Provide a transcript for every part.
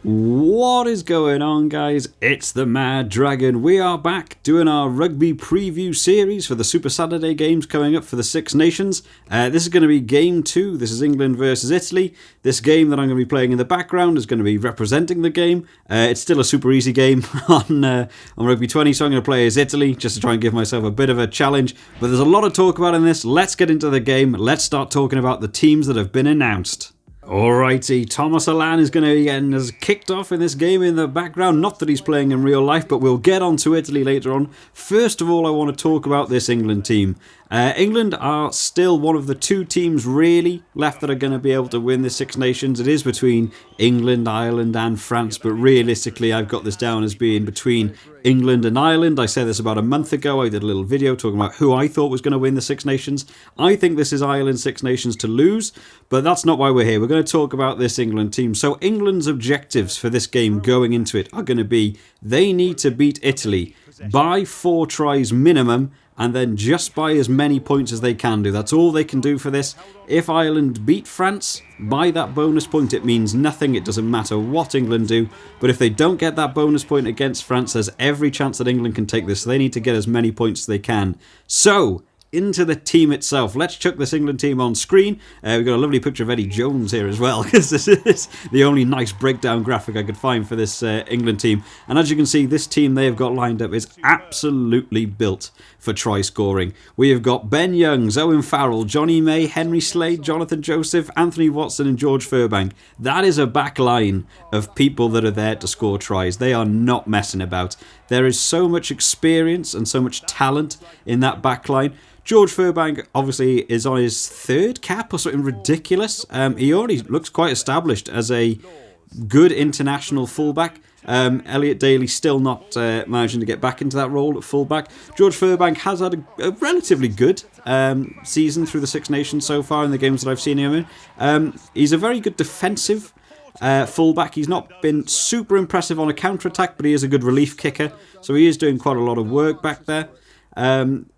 What is going on, guys? It's the Mad Dragon. We are back doing our rugby preview series for the Super Saturday games coming up for the Six Nations. This is going to be game 2. This is England versus Italy. This game that I'm going to be playing in the background is going to be representing the game. It's still a super easy game on Rugby 20, so I'm going to play as Italy just to try and give myself a bit of a challenge. But there's a lot to talk about in this. Let's get into the game. Let's start talking about the teams that have been announced. Alrighty, Thomas Allan is going to be getting us kicked off in this game in the background. Not that he's playing in real life, but we'll get on to Italy later on. First of all, I want to talk about this England team. England are still one of the 2 teams really left that are going to be able to win the Six Nations. It is between England, Ireland and France, but realistically I've got this down as being between England and Ireland. I said this about a month ago. I did a little video talking about who I thought was going to win the Six Nations. I think this is Ireland's Six Nations to lose, but that's not why we're here. We're going to talk about this England team. So England's objectives for this game going into it are going to be they need to beat Italy by 4 tries minimum, and then just by as many points as they can do. That's all they can do for this. If Ireland beat France by that bonus point, it means nothing. It doesn't matter what England do. But if they don't get that bonus point against France, there's every chance that England can take this. So they need to get as many points as they can. So into the team itself. Let's chuck this England team on screen. We've got a lovely picture of Eddie Jones here as well, because this is the only nice breakdown graphic I could find for this England team. And as you can see, this team they have got lined up is absolutely built for try scoring. We have got Ben Youngs, Owen Farrell, Johnny May, Henry Slade, Jonathan Joseph, Anthony Watson and George Furbank. That is a back line of people that are there to score tries. They are not messing about. There is so much experience and so much talent in that back line. George Furbank obviously is on his 3rd cap or something ridiculous. He already looks quite established as a good international fullback. Elliot Daly still not managing to get back into that role at fullback. George Furbank has had a relatively good season through the Six Nations so far in the games that I've seen him in. He's a very good defensive fullback. He's not been super impressive on a counter-attack, but he is a good relief kicker. So he is doing quite a lot of work back there.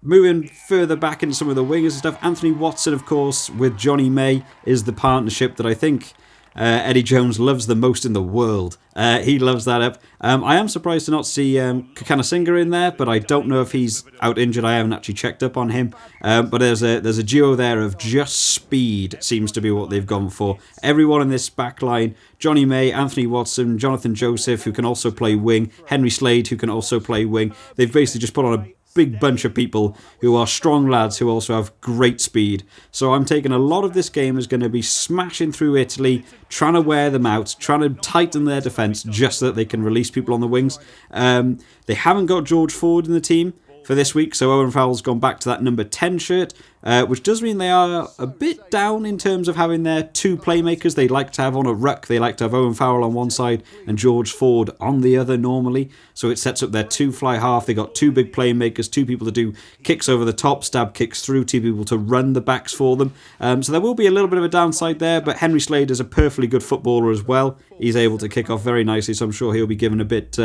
Moving further back into some of the wingers and stuff, Anthony Watson, of course, with Johnny May is the partnership that I think Eddie Jones loves the most in the world. He loves that up. I am surprised to not see Kakana in there, but I don't know if he's out injured. I haven't actually checked up on him. But there's a duo there of just speed, seems to be what they've gone for. Everyone in this back line, Johnny May, Anthony Watson, Jonathan Joseph, who can also play wing, Henry Slade, who can also play wing. They've basically just put on a big bunch of people who are strong lads who also have great speed. So I'm taking a lot of this game is going to be smashing through Italy, trying to wear them out, trying to tighten their defence just so that they can release people on the wings. They haven't got George Ford in the team for this week, so Owen Farrell's gone back to that number 10 shirt, which does mean they are a bit down in terms of having their 2 playmakers they like to have on a ruck. They like to have Owen Farrell on one side and George Ford on the other normally, so it sets up their 2 fly half. They got 2 big playmakers, 2 people to do kicks over the top, stab kicks through, 2 people to run the backs for them. So there will be a little bit of a downside there, but Henry Slade is a perfectly good footballer as well. He's able to kick off very nicely, so I'm sure he'll be given a bit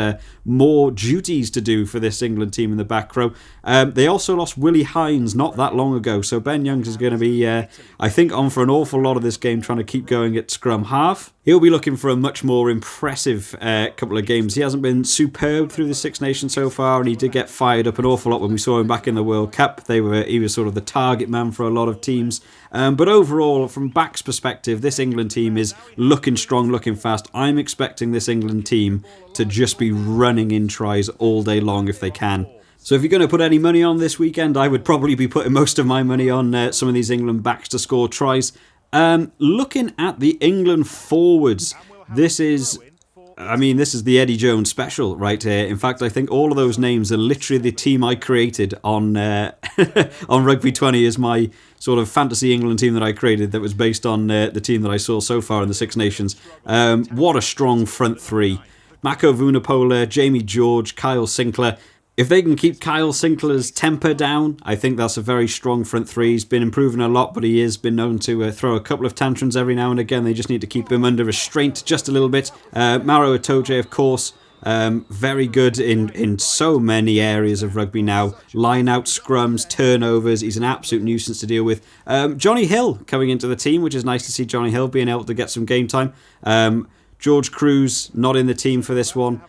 more duties to do for this England team in the back row. They also lost Willie Hines not that long ago, so Ben Youngs is going to be, I think, on for an awful lot of this game, trying to keep going at scrum half. He'll be looking for a much more impressive couple of games. He hasn't been superb through the Six Nations so far, and he did get fired up an awful lot when we saw him back in the World Cup. He was sort of the target man for a lot of teams. But overall, from back's perspective, this England team is looking strong, looking fast. I'm expecting this England team to just be running in tries all day long if they can. So if you're going to put any money on this weekend, I would probably be putting most of my money on some of these England backs to score tries. Looking at the England forwards, this is the Eddie Jones special right here. In fact, I think all of those names are literally the team I created on on Rugby 20 as my sort of fantasy England team that I created that was based on the team that I saw so far in the Six Nations. What a strong front 3. Mako Vunipola, Jamie George, Kyle Sinclair. If they can keep Kyle Sinclair's temper down, I think that's a very strong front 3. He's been improving a lot, but he has been known to throw a couple of tantrums every now and again. They just need to keep him under restraint just a little bit. Maro Itoje, of course, very good in so many areas of rugby now. Line-out scrums, turnovers. He's an absolute nuisance to deal with. Johnny Hill coming into the team, which is nice to see Johnny Hill being able to get some game time. George Cruz, not in the team for this one.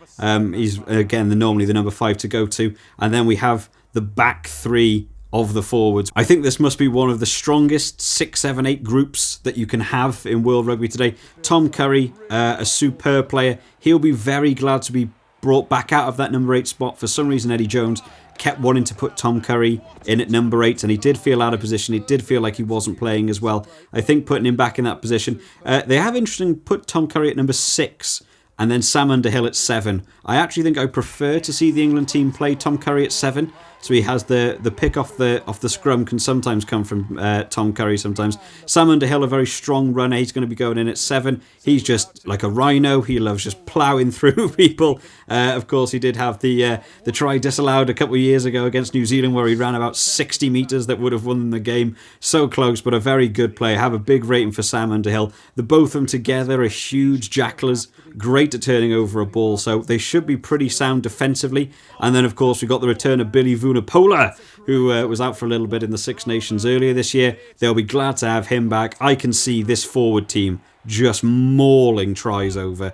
He's, again, normally the number 5 to go to. And then we have the back 3 of the forwards. I think this must be one of the strongest 6, 7, 8 groups that you can have in World Rugby today. Tom Curry, a superb player. He'll be very glad to be brought back out of that number 8 spot. For some reason, Eddie Jones kept wanting to put Tom Curry in at number 8, and he did feel out of position. He did feel like he wasn't playing as well. I think putting him back in that position. They have interesting put Tom Curry at number 6 and then Sam Underhill at 7. I actually think I prefer to see the England team play Tom Curry at 7. So he has the pick off the scrum can sometimes come from Tom Curry sometimes. Sam Underhill, a very strong runner. He's going to be going in at 7. He's just like a rhino. He loves just ploughing through people. Of course, he did have the try disallowed a couple of years ago against New Zealand where he ran about 60 metres that would have won the game. So close, but a very good player. Have a big rating for Sam Underhill. The both of them together are huge jacklers. Great at turning over a ball, so they should be pretty sound defensively. And then, of course, we got the return of Billy Vunipola, who was out for a little bit in the Six Nations earlier this year. They'll be glad to have him back. I can see this forward team just mauling tries over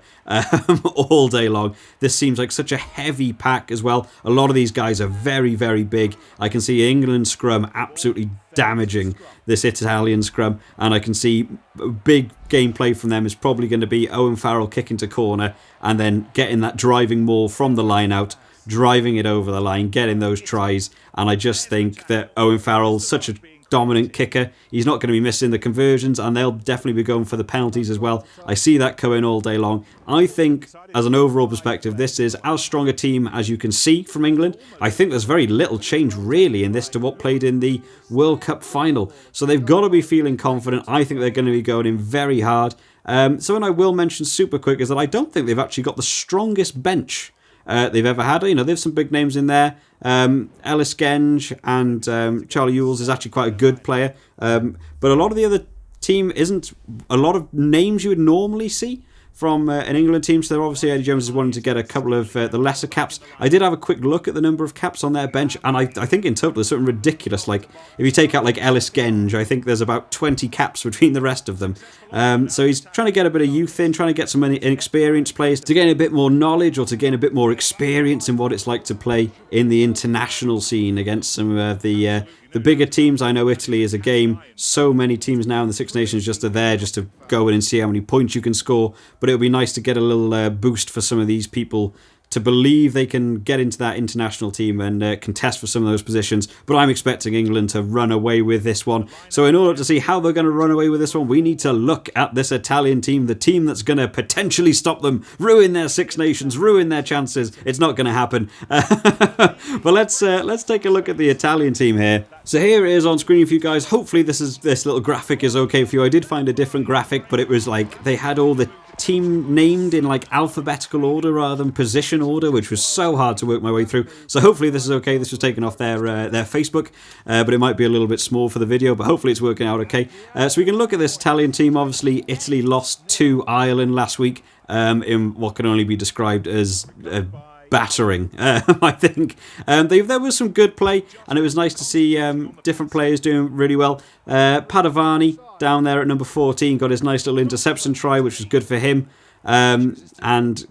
all day long. This seems like such a heavy pack as well. A lot of these guys are very, very big. I can see England scrum absolutely damaging this Italian scrum, and I can see big gameplay from them is probably going to be Owen Farrell kicking to corner and then getting that driving maul from the line out, driving it over the line, getting those tries. And I just think that Owen Farrell's such a dominant kicker. He's not going to be missing the conversions, and they'll definitely be going for the penalties as well. I see that coming all day long. I think, as an overall perspective, this is as strong a team as you can see from England. I think there's very little change really in this to what played in the World Cup final. So they've got to be feeling confident. I think they're going to be going in very hard. Something I will mention super quick is that I don't think they've actually got the strongest bench they've ever had. You know, there's some big names in there. Ellis Genge and Charlie Ewells is actually quite a good player. But a lot of the other team isn't a lot of names you would normally see from an England team. So obviously Eddie Jones is wanting to get a couple of the lesser caps. I did have a quick look at the number of caps on their bench, and I think in total there's something ridiculous. Like if you take out like Ellis Genge, I think there's about 20 caps between the rest of them. So he's trying to get a bit of youth in, trying to get some inexperienced players to gain a bit more knowledge or to gain a bit more experience in what it's like to play in the international scene against some of the bigger teams. I know Italy is a game. So many teams now in the Six Nations just are there just to go in and see how many points you can score. But it would be nice to get a little boost for some of these people to believe they can get into that international team and contest for some of those positions. But I'm expecting England to run away with this one. So in order to see how they're going to run away with this one, we need to look at this Italian team, the team that's going to potentially stop them, ruin their Six Nations, ruin their chances. It's not going to happen. But let's take a look at the Italian team here. So here it is on screen for you guys. Hopefully this little graphic is okay for you. I did find a different graphic, but it was like they had all the team named in like alphabetical order rather than position order, which was so hard to work my way through. So hopefully this is okay. This was taken off their Facebook, but it might be a little bit small for the video, but hopefully it's working out okay. So we can look at this Italian team. Obviously Italy lost to Ireland last week in what can only be described as a battering, I think. There was some good play, and it was nice to see different players doing really well. Padovani down there at number 14 got his nice little interception try, which was good for him. And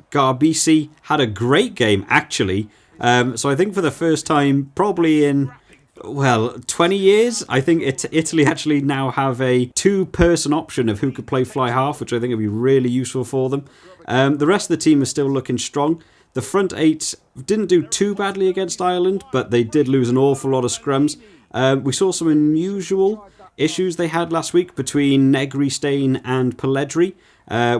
Garbisi had a great game, actually. So I think for the first time, probably in 20 years, I think Italy actually now have a two-person option of who could play fly half, which I think would be really useful for them. The rest of the team is still looking strong. The front 8 didn't do too badly against Ireland, but they did lose an awful lot of scrums. We saw some unusual issues they had last week between Negri, Stain and Pelledri,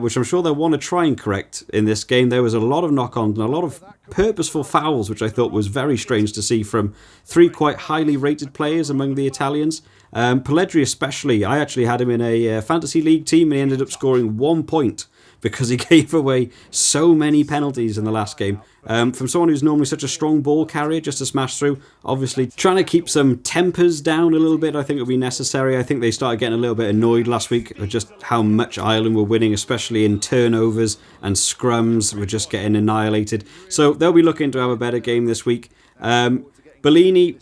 which I'm sure they'll want to try and correct in this game. There was a lot of knock-ons and a lot of purposeful fouls, which I thought was very strange to see from 3 quite highly rated players among the Italians. Pelledri especially, I actually had him in a fantasy league team and he ended up scoring 1 point because he gave away so many penalties in the last game. From someone who's normally such a strong ball carrier just to smash through, obviously trying to keep some tempers down a little bit I think would be necessary. I think they started getting a little bit annoyed last week at just how much Ireland were winning, especially in turnovers and scrums were just getting annihilated. So they'll be looking to have a better game this week. Bellini,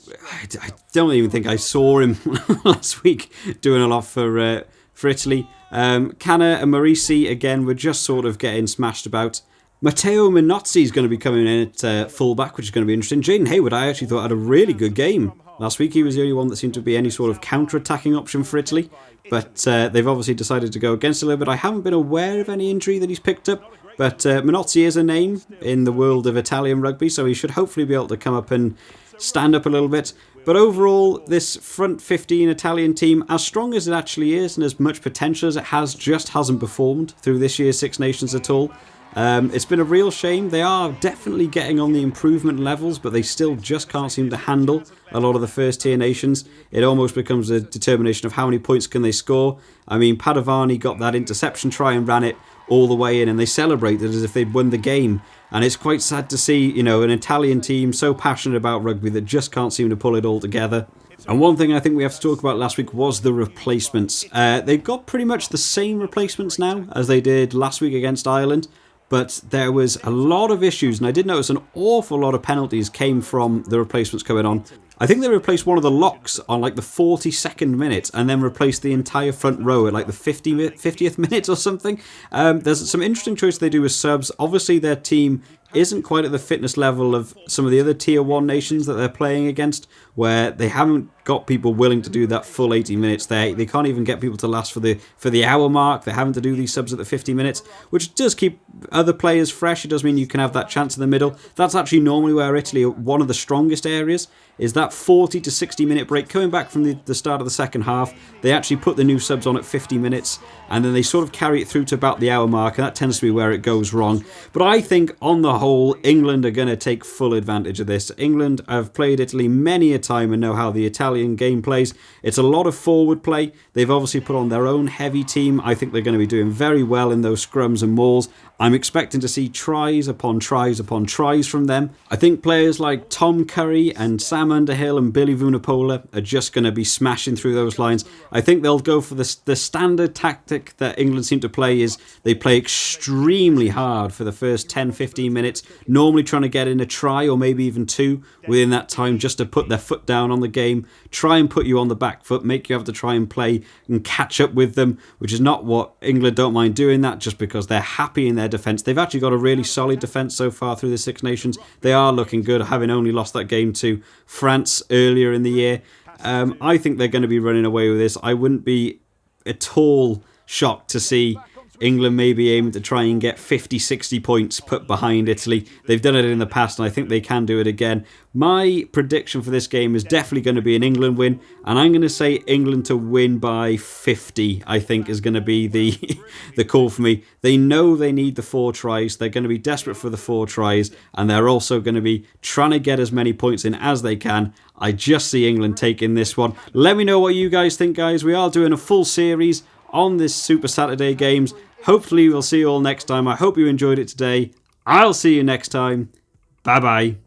I don't even think I saw him last week doing a lot for Italy. Canna and Marisi, again, were just sort of getting smashed about. Matteo Minozzi is going to be coming in at fullback, which is going to be interesting. Jaden Hayward, I actually thought had a really good game last week. He was the only one that seemed to be any sort of counter-attacking option for Italy. But they've obviously decided to go against it a little bit. I haven't been aware of any injury that he's picked up. But Minozzi is a name in the world of Italian rugby, so he should hopefully be able to come up and stand up a little bit. But overall, this front 15 Italian team, as strong as it actually is and as much potential as it has, just hasn't performed through this year's Six Nations at all. It's been a real shame. They are definitely getting on the improvement levels, but they still just can't seem to handle a lot of the first tier nations. It almost becomes a determination of how many points can they score. I mean, Padovani got that interception try and ran it all the way in, and they celebrated as if they'd won the game. And it's quite sad to see, you know, an Italian team so passionate about rugby that just can't seem to pull it all together. And one thing I think we have to talk about last week was the replacements. They've got pretty much the same replacements now as they did last week against Ireland. But there was a lot of issues, and I did notice an awful lot of penalties came from the replacements coming on. I think they replaced one of the locks on like the 42nd minute and then replaced the entire front row at like the 50th minute or something. There's some interesting choices they do with subs. Obviously their team isn't quite at the fitness level of some of the other tier 1 nations that they're playing against, where they haven't got people willing to do that full 80 minutes. They can't even get people to last for the hour mark. They're having to do these subs at the 50 minutes, which does keep other players fresh. It does mean you can have that chance in the middle. That's actually normally where Italy are one of the strongest areas, is that 40 to 60 minute break. Coming back from the start of the second half, they actually put the new subs on at 50 minutes, and then they sort of carry it through to about the hour mark, and that tends to be where it goes wrong. But I think, on the whole, England are going to take full advantage of this. England have played Italy many a time and know how the Italian game plays. It's a lot of forward play. They've obviously put on their own heavy team. I think they're going to be doing very well in those scrums and mauls. I'm expecting to see tries upon tries upon tries from them. I think players like Tom Curry and Sam Underhill and Billy Vunipola are just going to be smashing through those lines. I think they'll go for the standard tactic that England seem to play, is they play extremely hard for the first 10-15 minutes, normally trying to get in a try or maybe even two within that time, just to put their foot down on the game, try and put you on the back foot, make you have to try and play and catch up with them, which is not what England don't mind doing that, just because they're happy in their defence. They've actually got a really solid defence so far through the Six Nations. They are looking good, having only lost that game to France earlier in the year. I think they're going to be running away with this. I wouldn't be at all shocked to see England maybe aiming to try and get 50-60 points put behind Italy. They've done it in the past, and I think they can do it again. My prediction for this game is definitely going to be an England win, and I'm going to say England to win by 50, I think, is going to be the call for me. They know they need the 4 tries. They're going to be desperate for the 4 tries, and they're also going to be trying to get as many points in as they can. I just see England taking this one. Let me know what you guys think, guys. We are doing a full series on this Super Saturday games. Hopefully we'll see you all next time. I hope you enjoyed it today. I'll see you next time. Bye bye.